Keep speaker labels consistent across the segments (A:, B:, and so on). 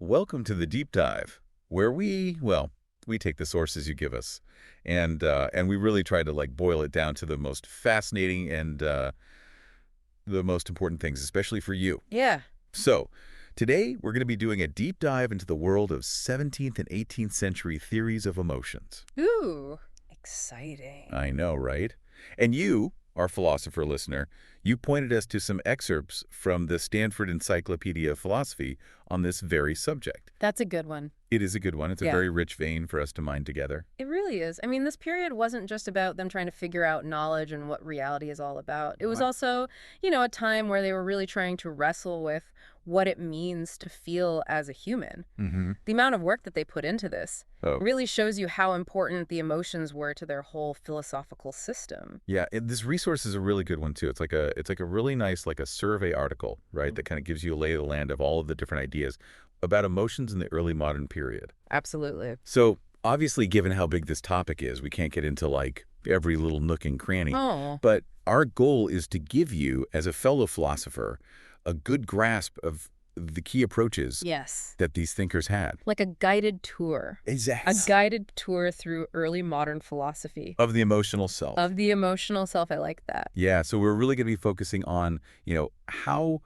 A: Welcome to the deep dive, where we take the sources you give us, and we really try to like boil it down to the most fascinating and the most important things, especially for you.
B: Yeah.
A: So, today we're going to be doing a deep dive into the world of 17th and 18th century theories of emotions.
B: Ooh, exciting.
A: I know, right? And you, our philosopher listener, you pointed us to some excerpts from the Stanford Encyclopedia of Philosophy on this very subject.
B: That's a good one.
A: It is a good one. It's a
B: Yeah.
A: very rich vein for us to mine together.
B: It really is. I mean, this period wasn't just about them trying to figure out knowledge and what reality is all about. It was
A: Right.
B: also, a time where they were really trying to wrestle with what it means to feel as a human.
A: Mm-hmm.
B: The amount of work that they put into this
A: Oh,
B: really shows you how important the emotions were to their whole philosophical system.
A: yeah. This resource is a really good one too. It's like a really nice like a survey article, right? That kind of gives you a lay of the land of all of the different ideas about emotions in the early modern period.
B: Absolutely.
A: So obviously, given how big this topic is, we can't get into like every little nook and cranny.
B: Oh,
A: But our goal is to give you, as a fellow philosopher, a good grasp of the key approaches
B: yes.
A: that these thinkers had.
B: Like a guided tour.
A: Exactly.
B: A guided tour through early modern philosophy.
A: Of the emotional self.
B: Of the emotional self. I like that.
A: Yeah, so we're really going to be focusing on, how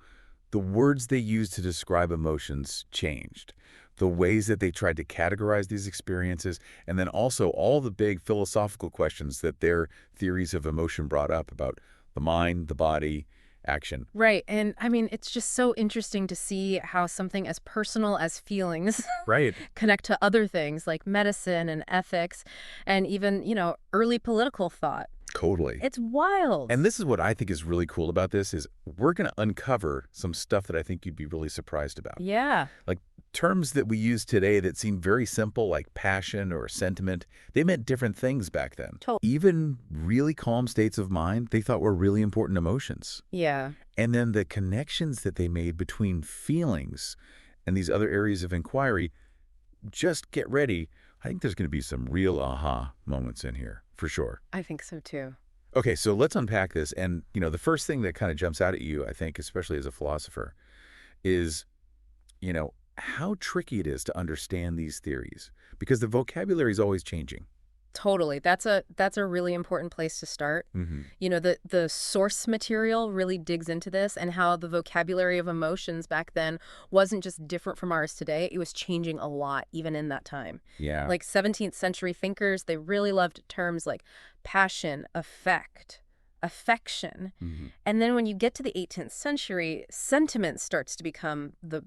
A: the words they used to describe emotions changed, the ways that they tried to categorize these experiences, and then also all the big philosophical questions that their theories of emotion brought up about the mind, the body, action.
B: Right. And I mean, it's just so interesting to see how something as personal as feelings
A: Right.
B: connect to other things like medicine and ethics and even, early political thought.
A: Totally.
B: It's wild.
A: And this is what I think is really cool about this is we're going to uncover some stuff that I think you'd be really surprised about.
B: Yeah,
A: Like terms that we use today that seem very simple, like passion or sentiment, they meant different things back then.
B: totally.
A: Even really calm states of mind, they thought were really important emotions.
B: Yeah.
A: And then the connections that they made between feelings and these other areas of inquiry, just get ready. I think there's going to be some real aha moments in here, for sure.
B: I think so too.
A: Okay, so let's unpack this. And, the first thing that kind of jumps out at you, I think, especially as a philosopher, is, how tricky it is to understand these theories because the vocabulary is always changing.
B: Totally. That's a really important place to start.
A: Mm-hmm.
B: The source material really digs into this and how the vocabulary of emotions back then wasn't just different from ours today. It was changing a lot even in that time.
A: Yeah.
B: Like 17th century thinkers, they really loved terms like passion, affect, affection.
A: Mm-hmm.
B: And then when you get to the 18th century, sentiment starts to become the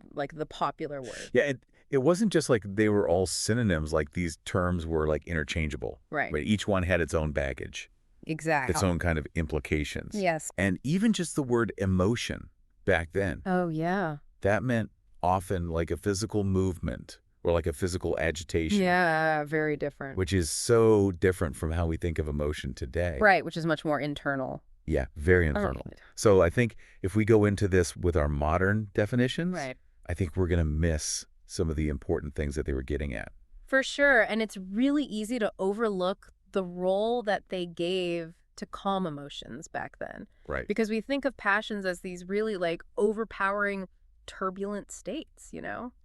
B: popular word.
A: Yeah, it wasn't just like they were all synonyms, like these terms were like interchangeable.
B: Right.
A: But each one had its own baggage,
B: Exactly.
A: its own kind of implications.
B: Yes.
A: And even just the word emotion back then,
B: Oh, yeah.
A: that meant often like a physical movement or like a physical agitation.
B: Yeah, very different.
A: Which is so different from how we think of emotion today.
B: Right, which is much more internal.
A: Yeah, very internal.
B: Right.
A: So I think if we go into this with our modern definitions,
B: Right.
A: I think we're going to miss some of the important things that they were getting at.
B: For sure. And it's really easy to overlook the role that they gave to calm emotions back then.
A: Right.
B: Because we think of passions as these really overpowering, turbulent states,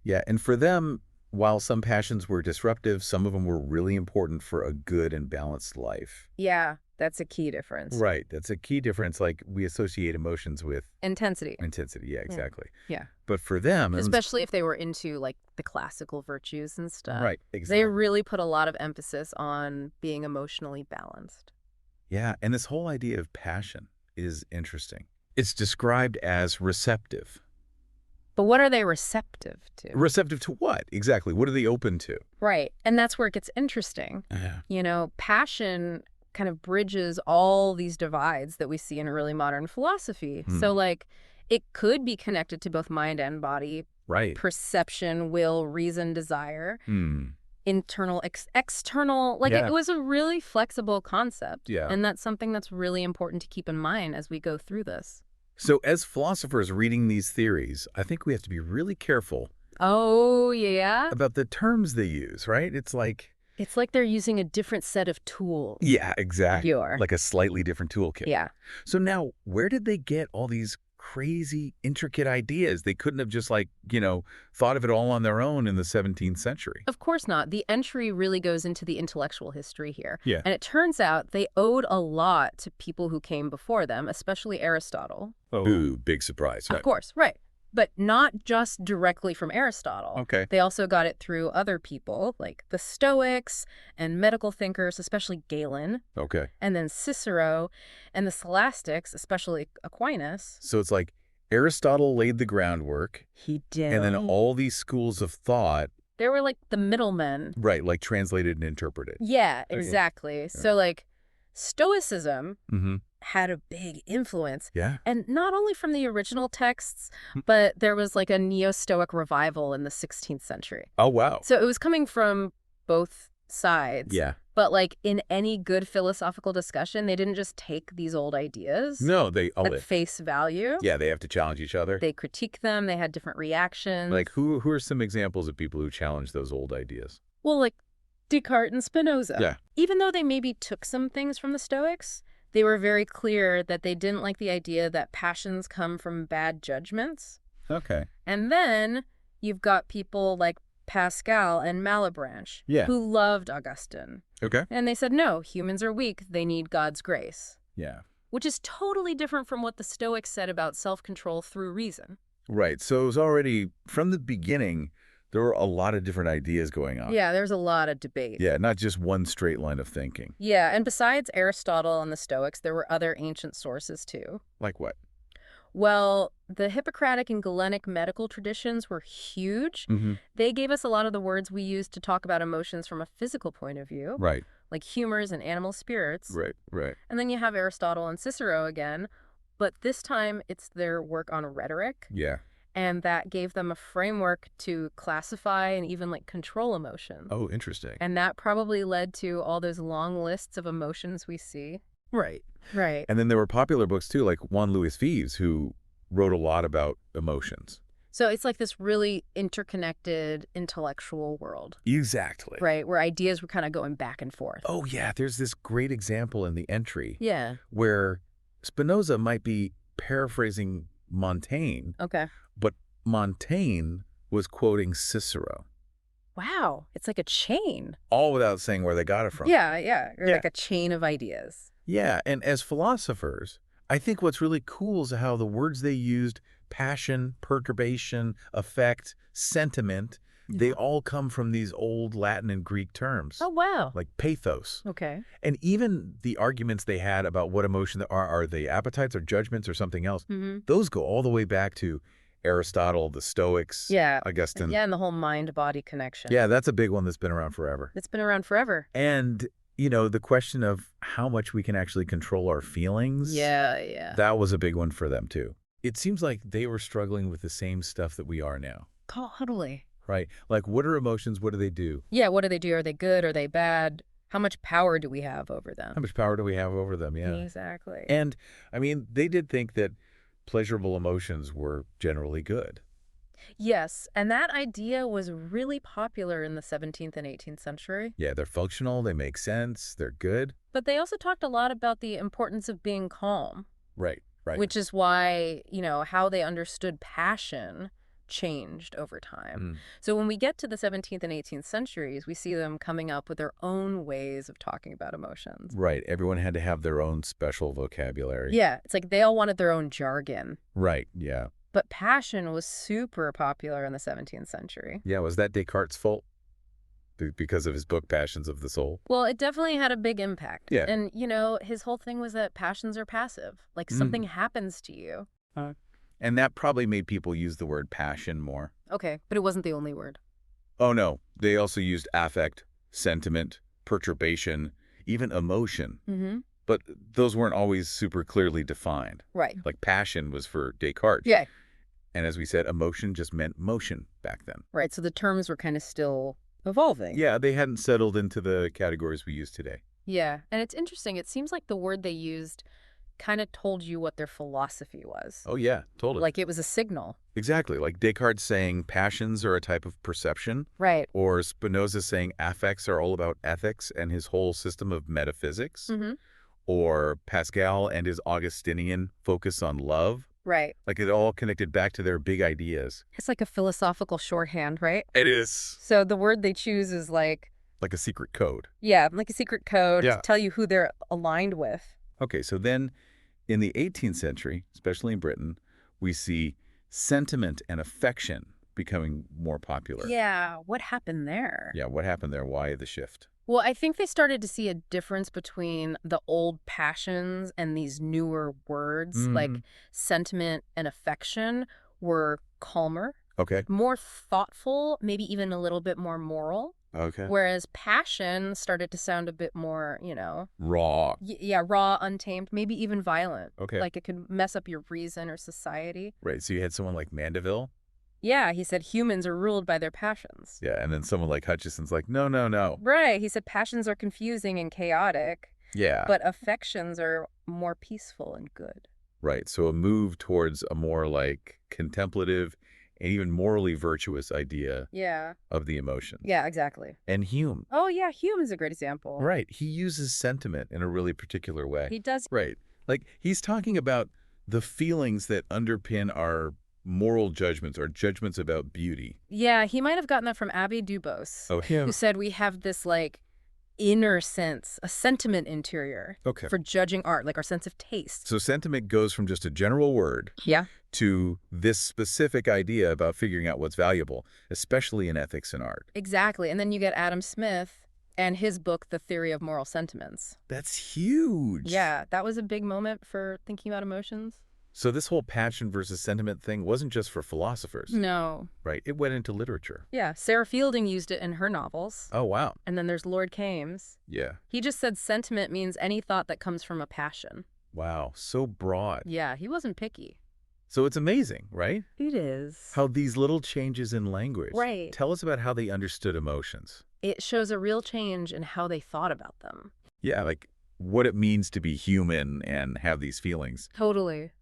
A: Yeah, and for them, while some passions were disruptive, some of them were really important for a good and balanced life.
B: Yeah, that's a key difference.
A: Right. That's a key difference. Like we associate emotions with
B: Intensity.
A: intensity. Yeah, exactly.
B: Yeah.
A: But for them,
B: Especially if they were into the classical virtues and stuff.
A: right,
B: They
A: exactly.
B: really put a lot of emphasis on being emotionally balanced.
A: Yeah, and this whole idea of passion is interesting. It's described as receptive.
B: But what are they receptive to?
A: Receptive to what? Exactly. What are they open to?
B: Right. And that's where it gets interesting.
A: Yeah.
B: Passion kind of bridges all these divides that we see in early modern philosophy. So, it could be connected to both mind and body,
A: Right.
B: perception, will, reason, desire,
A: Hmm.
B: internal, external.
A: Yeah.
B: It was a really flexible concept.
A: Yeah.
B: And that's something that's really important to keep in mind as we go through this.
A: So as philosophers reading these theories, I think we have to be really careful
B: Oh, yeah?
A: about the terms they use, right? It's like,
B: It's like they're using a different set of tools.
A: yeah, exactly.
B: Pure.
A: Like a slightly different toolkit.
B: Yeah.
A: So now, where did they get all these crazy, intricate ideas. They couldn't have just thought of it all on their own in the 17th century.
B: Of course not. The entry really goes into the intellectual history here.
A: Yeah.
B: And it turns out they owed a lot to people who came before them, especially Aristotle.
A: Oh. Ooh, big surprise.
B: Of course, right. But not just directly from Aristotle.
A: Okay.
B: They also got it through other people, like the Stoics and medical thinkers, especially Galen.
A: Okay.
B: And then Cicero, and the Scholastics, especially Aquinas.
A: So it's like Aristotle laid the groundwork.
B: He did.
A: And then all these schools of thought.
B: They were like the middlemen.
A: Right, like translated and interpreted.
B: Yeah, exactly.
A: Yeah.
B: So like Stoicism
A: Mm-hmm.
B: had a big influence.
A: Yeah.
B: And not only from the original texts, but there was like a neo-Stoic revival in the 16th century.
A: Oh, wow.
B: So it was coming from both sides.
A: Yeah.
B: But like in any good philosophical discussion, they didn't just take these old ideas
A: No, they
B: at face value.
A: Yeah, they have to challenge each other.
B: They critique them. They had different reactions.
A: Like who are some examples of people who challenge those old ideas?
B: Well, like Descartes and Spinoza.
A: Yeah.
B: Even though they maybe took some things from the Stoics, they were very clear that they didn't like the idea that passions come from bad judgments.
A: Okay.
B: And then you've got people like Pascal and Malebranche,
A: Yeah.
B: who loved Augustine.
A: Okay.
B: And they said, no, humans are weak. They need God's grace.
A: Yeah.
B: Which is totally different from what the Stoics said about self-control through reason.
A: Right. So it was already, from the beginning, there were a lot of different ideas going on.
B: Yeah, there's a lot of debate.
A: Yeah, not just one straight line of thinking.
B: Yeah, and besides Aristotle and the Stoics, there were other ancient sources too.
A: Like what?
B: Well, the Hippocratic and Galenic medical traditions were huge.
A: Mm-hmm.
B: They gave us a lot of the words we use to talk about emotions from a physical point of view,
A: Right.
B: like humors and animal spirits.
A: Right. Right.
B: And then you have Aristotle and Cicero again, but this time it's their work on rhetoric.
A: Yeah.
B: And that gave them a framework to classify and even like control emotions.
A: Oh, interesting.
B: And that probably led to all those long lists of emotions we see.
A: Right.
B: Right.
A: And then there were popular books too, like Juan Luis Vives, who wrote a lot about emotions.
B: So it's like this really interconnected intellectual world.
A: Exactly.
B: Right, where ideas were kind of going back and forth.
A: Oh, yeah. There's this great example in the entry
B: Yeah.
A: where Spinoza might be paraphrasing Montaigne,
B: Okay.
A: but Montaigne was quoting Cicero,
B: Wow. It's like a chain.
A: all without saying where they got it from.
B: Yeah, yeah. Or
A: Yeah.
B: like a chain of ideas.
A: Yeah, and as philosophers, I think what's really cool is how the words they used, passion, perturbation, affect, sentiment, they all come from these old Latin and Greek terms,
B: Oh, wow.
A: like pathos.
B: Okay.
A: And even the arguments they had about what emotion are they appetites or judgments or something else,
B: Mm-hmm.
A: those go all the way back to Aristotle, the Stoics,
B: Yeah.
A: Augustine.
B: Yeah, and the whole mind-body connection.
A: Yeah, that's a big one that's been around forever.
B: It's been around forever.
A: And, you know, the question of how much we can actually control our feelings.
B: Yeah, yeah.
A: That was a big one for them, too. It seems like they were struggling with the same stuff that we are now,
B: Totally.
A: right? Like, what are emotions? What do they do?
B: Yeah, what do they do? Are they good? Are they bad? How much power do we have over them?
A: How much power do we have over them? Yeah.
B: Exactly.
A: And, I mean, they did think that pleasurable emotions were generally good.
B: Yes, and that idea was really popular in the 17th and 18th century.
A: Yeah, they're functional, they make sense, they're good.
B: But they also talked a lot about the importance of being calm,
A: Right, right.
B: which is why, how they understood passion changed over time.
A: Mm.
B: So when we get to the 17th and 18th centuries, we see them coming up with their own ways of talking about emotions.
A: Right, everyone had to have their own special vocabulary.
B: Yeah, it's like they all wanted their own jargon.
A: Right, yeah.
B: But passion was super popular in the 17th century.
A: Yeah, was that Descartes' fault? Because of his book, Passions of the Soul?
B: Well, it definitely had a big impact.
A: Yeah.
B: And, his whole thing was that passions are passive. Like something happens to you.
A: And that probably made people use the word passion more.
B: Okay, but it wasn't the only word.
A: Oh, no. They also used affect, sentiment, perturbation, even emotion.
B: Mm-hmm.
A: But those weren't always super clearly defined.
B: Right.
A: Like passion was for Descartes.
B: Yeah.
A: And as we said, emotion just meant motion back then.
B: Right, so the terms were kind of still evolving.
A: Yeah, they hadn't settled into the categories we use today.
B: Yeah, and it's interesting. It seems like the word they used kind of told you what their philosophy was.
A: Oh, yeah, totally.
B: Like it was a signal.
A: Exactly. Like Descartes saying passions are a type of perception,
B: Right.
A: or Spinoza saying affects are all about ethics and his whole system of metaphysics,
B: Mm-hmm.
A: or Pascal and his Augustinian focus on love.
B: Right.
A: Like it all connected back to their big ideas.
B: It's like a philosophical shorthand, right?
A: It is.
B: So the word they choose is like,
A: Like a secret code.
B: yeah, like a secret code to
A: Yeah.
B: tell you who they're aligned with.
A: Okay, so then in the 18th century, especially in Britain, we see sentiment and affection becoming more popular.
B: Yeah, what happened there?
A: Yeah, what happened there? Why the shift?
B: Well, I think they started to see a difference between the old passions and these newer words, like
A: Mhm.
B: sentiment and affection were calmer,
A: Okay.
B: more thoughtful, maybe even a little bit more moral.
A: Okay.
B: Whereas passion started to sound a bit more,
A: Raw.
B: yeah, raw, untamed, maybe even violent.
A: Okay.
B: Like it could mess up your reason or society.
A: Right, so you had someone like Mandeville.
B: Yeah, he said humans are ruled by their passions.
A: Yeah, and then someone like Hutchison's like, no, no, no.
B: Right, he said passions are confusing and chaotic,
A: Yeah.
B: but affections are more peaceful and good.
A: Right, so a move towards a more like contemplative and even morally virtuous idea
B: Yeah.
A: of the emotions.
B: Yeah, exactly.
A: And Hume.
B: Oh, yeah, Hume is a great example.
A: Right, he uses sentiment in a really particular way.
B: He does.
A: Right, like he's talking about the feelings that underpin our moral judgments or judgments about beauty.
B: Yeah, he might have gotten that from Abbe Dubos,
A: Oh, him.
B: who said we have this, like, inner sense, a sentiment interior
A: Okay.
B: for judging art, like our sense of taste.
A: So sentiment goes from just a general word
B: Yeah.
A: to this specific idea about figuring out what's valuable, especially in ethics and art.
B: Exactly. And then you get Adam Smith and his book, The Theory of Moral Sentiments.
A: That's huge.
B: Yeah, that was a big moment for thinking about emotions.
A: So this whole passion versus sentiment thing wasn't just for philosophers,
B: No.
A: right? It went into literature.
B: Yeah, Sarah Fielding used it in her novels.
A: Oh, wow.
B: And then there's Lord Kames.
A: Yeah.
B: He just said sentiment means any thought that comes from a passion.
A: Wow. So broad.
B: Yeah, he wasn't picky.
A: So it's amazing, right?
B: It is.
A: How these little changes in language.
B: Right.
A: Tell us about how they understood emotions.
B: It shows a real change in how they thought about them.
A: Yeah, like what it means to be human and have these feelings.
B: Totally.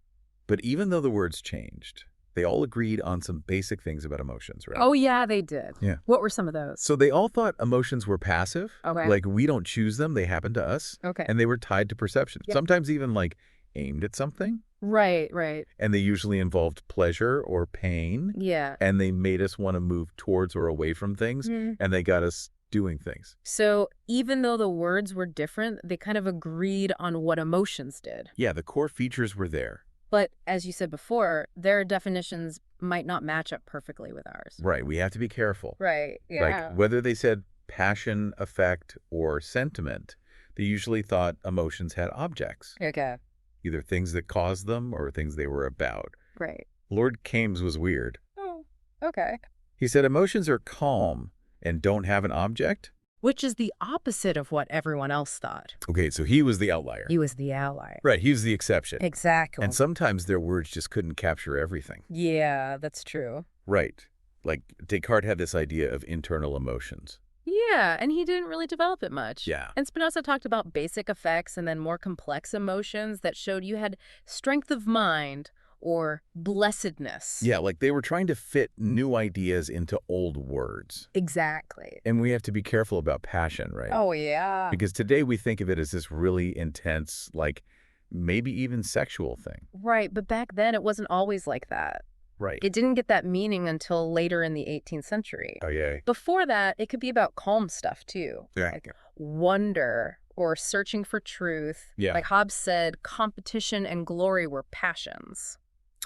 A: But even though the words changed, they all agreed on some basic things about emotions, right?
B: Oh, yeah, they did.
A: Yeah.
B: What were some of those?
A: So they all thought emotions were passive.
B: Okay.
A: Like we don't choose them, they happen to us.
B: Okay.
A: And they were tied to perception.
B: Yep.
A: Sometimes even like aimed at something.
B: Right, right.
A: And they usually involved pleasure or pain.
B: Yeah.
A: And they made us want to move towards or away from things.
B: Mhm.
A: And they got us doing things.
B: So even though the words were different, they kind of agreed on what emotions did.
A: Yeah, the core features were there.
B: But as you said before, their definitions might not match up perfectly with ours.
A: Right. We have to be careful.
B: Right.
A: Like whether they said passion, affect, or sentiment, they usually thought emotions had objects,
B: Okay.
A: either things that caused them or things they were about.
B: Right.
A: Lord Kames was weird.
B: Oh, okay.
A: He said emotions are calm and don't have an object.
B: Which is the opposite of what everyone else thought.
A: Okay, so he was the outlier.
B: He was the ally.
A: Right, he was the exception.
B: Exactly.
A: And sometimes their words just couldn't capture everything.
B: Yeah, that's true.
A: Right. Like Descartes had this idea of internal emotions.
B: Yeah, and he didn't really develop it much.
A: Yeah.
B: And Spinoza talked about basic effects and then more complex emotions that showed you had strength of mind or blessedness.
A: Yeah, like they were trying to fit new ideas into old words.
B: Exactly.
A: And we have to be careful about passion, right?
B: Oh, yeah.
A: Because today we think of it as this really intense, like maybe even sexual thing.
B: Right, but back then it wasn't always like that.
A: Right.
B: It didn't get that meaning until later in the 18th century.
A: Oh, yeah.
B: Before that, it could be about calm stuff, too.
A: Yeah.
B: Like wonder or searching for truth.
A: Yeah.
B: Like Hobbes said, competition and glory were passions.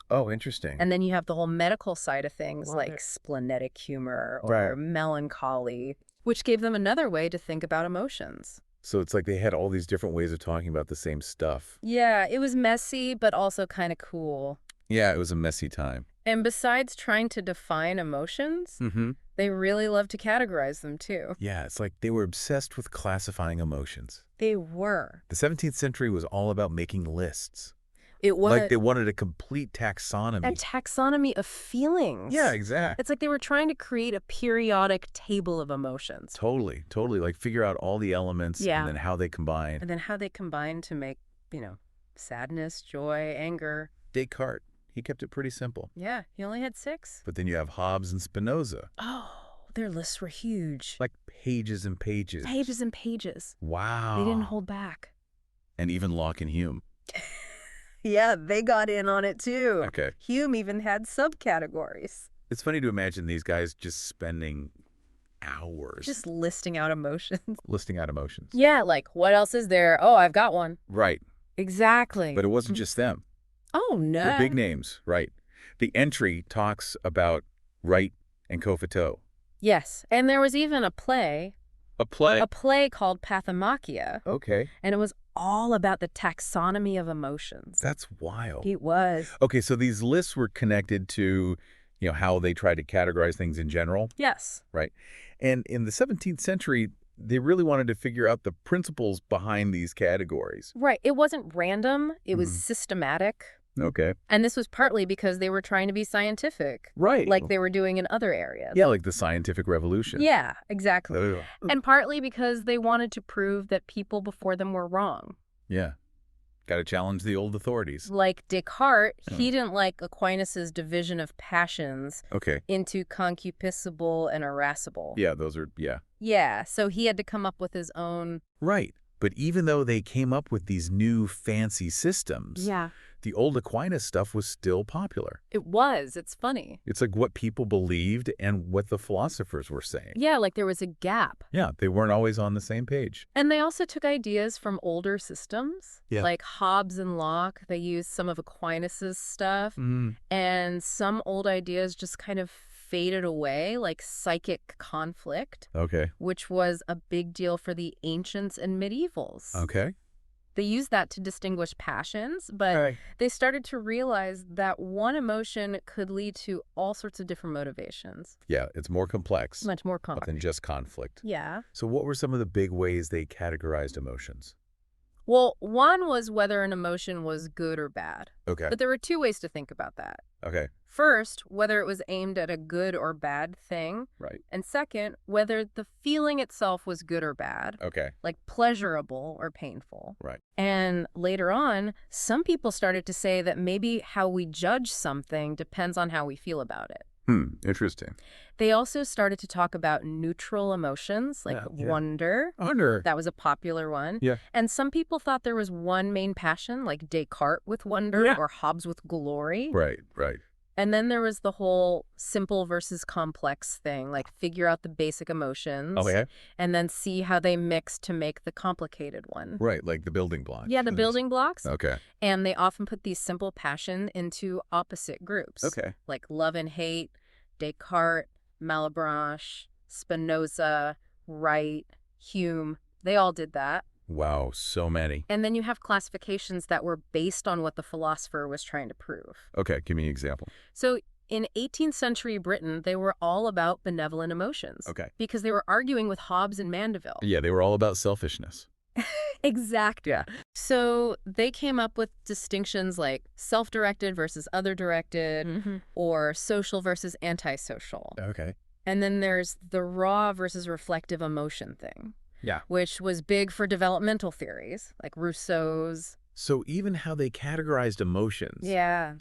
A: Oh, interesting.
B: And then you have the whole medical side of things
A: Well,
B: like splenetic humor or
A: Right.
B: melancholy, which gave them another way to think about emotions.
A: So it's like they had all these different ways of talking about the same stuff.
B: Yeah, it was messy, but also kind of cool.
A: Yeah, it was a messy time.
B: And besides trying to define emotions,
A: Mm-hmm.
B: they really loved to categorize them too.
A: Yeah, it's like they were obsessed with classifying emotions.
B: They were.
A: The 17th century was all about making lists.
B: It was
A: Like they wanted a complete taxonomy.
B: a taxonomy of feelings.
A: Yeah, exactly.
B: It's like they were trying to create a periodic table of emotions.
A: Totally, totally. Like figure out all the elements
B: Yeah.
A: and then how they combine.
B: And then how they combine to make, sadness, joy, anger.
A: Descartes, he kept it pretty simple.
B: Yeah, he only had 6.
A: But then you have Hobbes and Spinoza,
B: Oh, their lists were huge.
A: like pages and pages.
B: Pages and pages.
A: Wow.
B: They didn't hold back.
A: And even Locke and Hume.
B: Yeah, they got in on it too.
A: Okay.
B: Hume even had subcategories.
A: It's funny to imagine these guys just spending hours
B: Just listing out emotions.
A: listing out emotions.
B: Yeah, like, what else is there? Oh, I've got one.
A: Right.
B: Exactly.
A: But it wasn't just them.
B: Oh,
A: They're
B: no.
A: big names, right? The entry talks about Wright and Kofito.
B: Yes, and there was even a play
A: A play?
B: called Pathomachia,
A: Okay.
B: and it was all about the taxonomy of emotions.
A: That's wild.
B: It was.
A: Okay, so these lists were connected to, how they tried to categorize things in general,
B: Yes.
A: right? And in the 17th century, they really wanted to figure out the principles behind these categories.
B: Right. It wasn't random. It was
A: Mhm.
B: systematic.
A: Okay.
B: And this was partly because they were trying to be scientific,
A: Right.
B: like they were doing in other areas.
A: Yeah, like the scientific revolution.
B: Yeah, exactly.
A: Ugh.
B: And partly because they wanted to prove that people before them were wrong.
A: Yeah. Got to challenge the old authorities.
B: Like Descartes,
A: Yeah.
B: he didn't like Aquinas' division of passions
A: Okay.
B: into concupiscible and irascible.
A: Yeah, those are, yeah.
B: Yeah, so he had to come up with his own.
A: Right. But even though they came up with these new fancy systems, the old Aquinas stuff was still popular.
B: It was. It's funny.
A: It's like what people believed and what the philosophers were saying.
B: Yeah, like there was a gap.
A: Yeah, they weren't always on the same page.
B: And they also took ideas from older systems,
A: Yeah.
B: like Hobbes and Locke. They used some of Aquinas' stuff, and some old ideas just kind of faded away, like psychic conflict,
A: Okay.
B: which was a big deal for the ancients and medievals.
A: Okay.
B: They used that to distinguish passions, but they started to realize that one emotion could lead to all sorts of different motivations.
A: Yeah, it's more complex
B: Much more complex.
A: than just conflict.
B: Yeah.
A: So what were some of the big ways they categorized emotions?
B: Well, one was whether an emotion was good or bad.
A: Okay.
B: But there were two ways to think about that.
A: Okay.
B: First, whether it was aimed at a good or bad thing.
A: Right.
B: And second, whether the feeling itself was good or bad,
A: Okay.
B: like pleasurable or painful.
A: Right.
B: And later on, some people started to say that maybe how we judge something depends on how we feel about it.
A: Interesting.
B: They also started to talk about neutral emotions like
A: Yeah.
B: wonder.
A: Wonder.
B: That was a popular one.
A: Yeah.
B: And some people thought there was one main passion, like Descartes with wonder
A: Yeah.
B: or Hobbes with glory.
A: Right, right.
B: And then there was the whole simple versus complex thing, like figure out the basic emotions
A: Okay.
B: and then see how they mix to make the complicated one.
A: Right, like the building blocks.
B: Yeah, the building blocks.
A: Okay.
B: And they often put these simple passion into opposite groups.
A: Okay.
B: Like love and hate, Descartes, Malebranche, Spinoza, Wright, Hume. They all did that.
A: Wow, so many.
B: And then you have classifications that were based on what the philosopher was trying to prove.
A: Okay, give me an example.
B: So in 18th century Britain, they were all about benevolent emotions.
A: Okay.
B: Because they were arguing with Hobbes and Mandeville.
A: Yeah, they were all about selfishness.
B: Exactly. Yeah. So they came up with distinctions like self-directed versus other-directed or social versus antisocial.
A: Okay.
B: And then there's the raw versus reflective emotion thing.
A: Yeah.
B: Which was big for developmental theories, like Rousseau's.
A: So even how they categorized emotions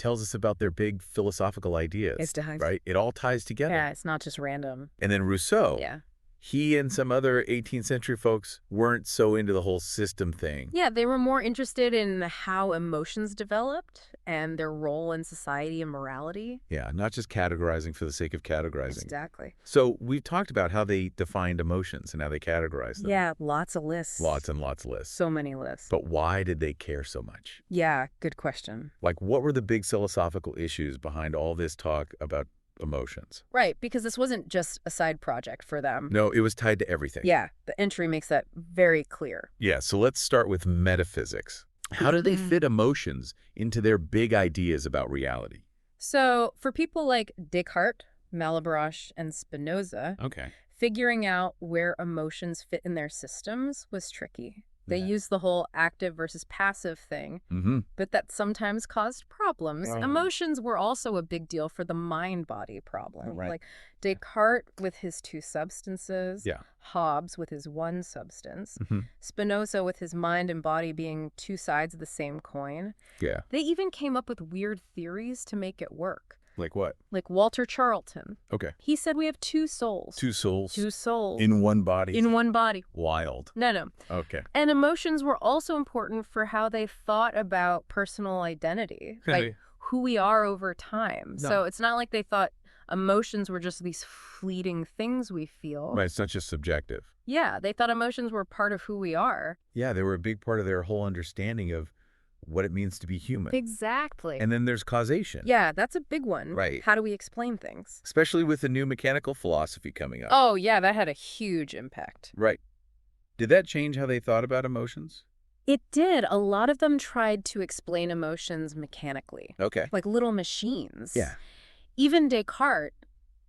A: tells us about their big philosophical ideas.
B: It does.
A: Right? It all ties together.
B: Yeah, it's not just random.
A: And then Rousseau,
B: Yeah.
A: he and some other 18th century folks weren't so into the whole system thing.
B: Yeah, they were more interested in how emotions developed and their role in society and morality.
A: Yeah, not just categorizing for the sake of categorizing.
B: Exactly.
A: So we've talked about how they defined emotions and how they categorized them.
B: Yeah, lots of lists.
A: Lots and lots of lists.
B: So many lists.
A: But why did they care so much?
B: Yeah, good question.
A: Like, what were the big philosophical issues behind all this talk about emotions?
B: Right, because this wasn't just a side project for them.
A: No, it was tied to everything.
B: Yeah, the entry makes that very clear.
A: Yeah, so let's start with metaphysics. How do they fit emotions into their big ideas about reality?
B: So for people like Descartes, Malebranche, and Spinoza,
A: Okay.
B: figuring out where emotions fit in their systems was tricky. They
A: Yeah.
B: used the whole active versus passive thing,
A: Mm-hmm.
B: but that sometimes caused problems.
A: Oh.
B: Emotions were also a big deal for the mind-body problem.
A: Right.
B: Like Descartes with his two substances,
A: Yeah.
B: Hobbes with his one substance,
A: Mm-hmm.
B: Spinoza with his mind and body being two sides of the same coin.
A: Yeah.
B: They even came up with weird theories to make it work.
A: Like what?
B: Like Walter Charlton.
A: Okay.
B: He said we have two souls.
A: Two souls.
B: Two souls.
A: In one body.
B: In one body.
A: Wild.
B: No.
A: Okay.
B: And emotions were also important for how they thought about personal identity, like who we are over time.
A: No.
B: So it's not like they thought emotions were just these fleeting things we feel.
A: Right, it's not just subjective.
B: Yeah, they thought emotions were part of who we are.
A: Yeah, they were a big part of their whole understanding of what it means to be human.
B: Exactly.
A: And then there's causation.
B: Yeah, that's a big one.
A: Right.
B: How do we explain things?
A: Especially with the new mechanical philosophy coming up.
B: Oh, yeah, that had a huge impact.
A: Right. Did that change how they thought about emotions?
B: It did. A lot of them tried to explain emotions mechanically,
A: Okay.
B: like little machines.
A: Yeah.
B: Even Descartes,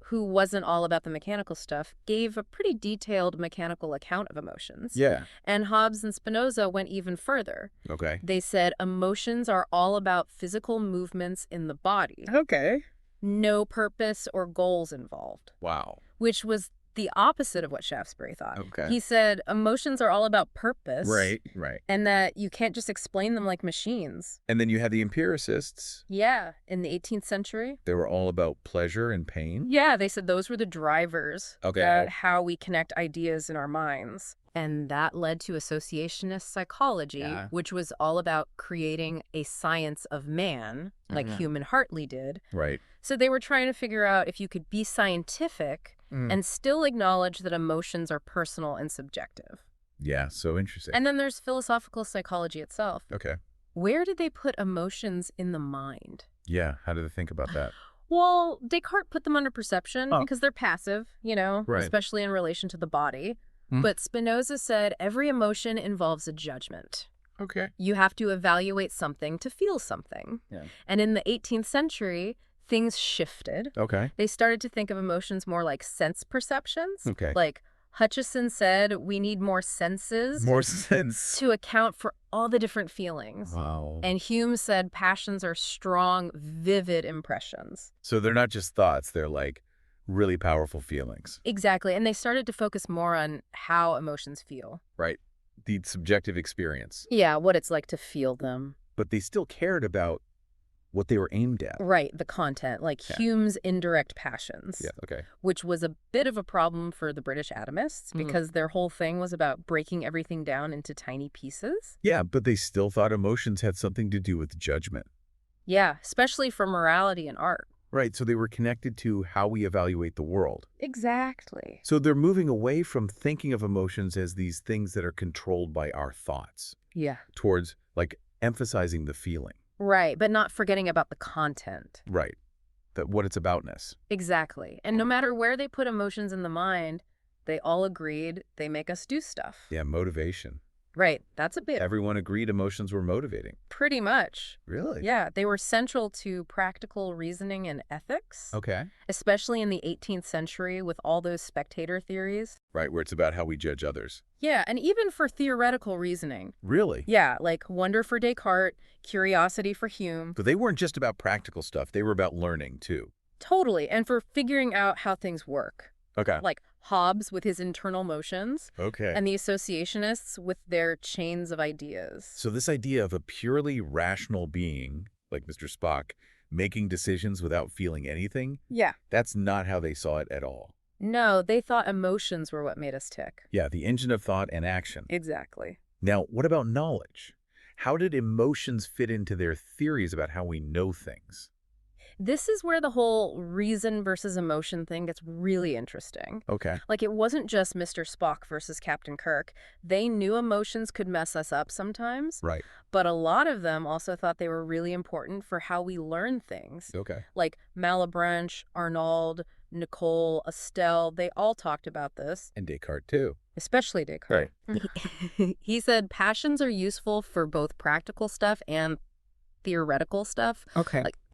B: who wasn't all about the mechanical stuff, gave a pretty detailed mechanical account of emotions.
A: Yeah.
B: And Hobbes and Spinoza went even further.
A: Okay.
B: They said emotions are all about physical movements in the body.
A: Okay.
B: No purpose or goals involved,
A: Wow.
B: which was the opposite of what Shaftesbury thought.
A: Okay.
B: He said emotions are all about purpose.
A: Right.
B: And that you can't just explain them like machines.
A: And then you had the empiricists.
B: Yeah, in the 18th century.
A: They were all about pleasure and pain.
B: Yeah, they said those were the drivers
A: Okay.
B: at how we connect ideas in our minds. And that led to associationist psychology,
A: Yeah.
B: which was all about creating a science of man, like
A: Mhm.
B: Hume and Hartley did.
A: Right.
B: So they were trying to figure out if you could be scientific and still acknowledge that emotions are personal and subjective.
A: Yeah, so interesting.
B: And then there's philosophical psychology itself.
A: Okay.
B: Where did they put emotions in the mind?
A: Yeah, how did they think about that?
B: Well, Descartes put them under perception
A: Oh.
B: because they're passive,
A: Right.
B: especially in relation to the body. But Spinoza said every emotion involves a judgment.
A: Okay.
B: You have to evaluate something to feel something.
A: Yeah.
B: And in the 18th century, things shifted.
A: Okay.
B: They started to think of emotions more like sense perceptions.
A: Okay.
B: Like Hutcheson said, we need more senses
A: More sense.
B: to account for all the different feelings.
A: Wow.
B: And Hume said passions are strong, vivid impressions.
A: So they're not just thoughts, they're like really powerful feelings.
B: Exactly. And they started to focus more on how emotions feel.
A: Right. The subjective experience.
B: Yeah, what it's like to feel them.
A: But they still cared about what they were aimed at.
B: Right, the content, like
A: Yeah.
B: Hume's indirect passions,
A: Yeah, okay.
B: which was a bit of a problem for the British atomists because their whole thing was about breaking everything down into tiny pieces.
A: Yeah, but they still thought emotions had something to do with judgment.
B: Yeah, especially for morality and art.
A: Right, so they were connected to how we evaluate the world.
B: Exactly.
A: So they're moving away from thinking of emotions as these things that are controlled by our thoughts
B: Yeah.
A: towards like emphasizing the feeling.
B: Right, but not forgetting about the content.
A: Right. That what it's aboutness.
B: Exactly. And no matter where they put emotions in the mind, they all agreed they make us do stuff.
A: Yeah, motivation.
B: Right, that's a bit.
A: Everyone agreed emotions were motivating.
B: Pretty much.
A: Really?
B: Yeah, they were central to practical reasoning and ethics,
A: Okay.
B: especially in the 18th century with all those spectator theories.
A: Right, where it's about how we judge others.
B: Yeah, and even for theoretical reasoning.
A: Really?
B: Yeah, like wonder for Descartes, curiosity for Hume.
A: So they weren't just about practical stuff. They were about learning, too.
B: Totally, and for figuring out how things work.
A: Okay.
B: Like Hobbes with his internal motions,
A: Okay.
B: and the associationists with their chains of ideas.
A: So this idea of a purely rational being, like Mr. Spock, making decisions without feeling anything,
B: Yeah.
A: that's not how they saw it at all.
B: No, they thought emotions were what made us tick.
A: Yeah, the engine of thought and action.
B: Exactly.
A: Now, what about knowledge? How did emotions fit into their theories about how we know things?
B: This is where the whole reason versus emotion thing gets really interesting.
A: Okay.
B: Like, it wasn't just Mr. Spock versus Captain Kirk. They knew emotions could mess us up sometimes,
A: Right.
B: but a lot of them also thought they were really important for how we learn things.
A: Okay.
B: Like Malebranche, Arnauld, Nicole, Estelle, they all talked about this,
A: And Descartes, too.
B: especially Descartes. He said passions are useful for both practical stuff and theoretical stuff.
A: Okay.
B: Like,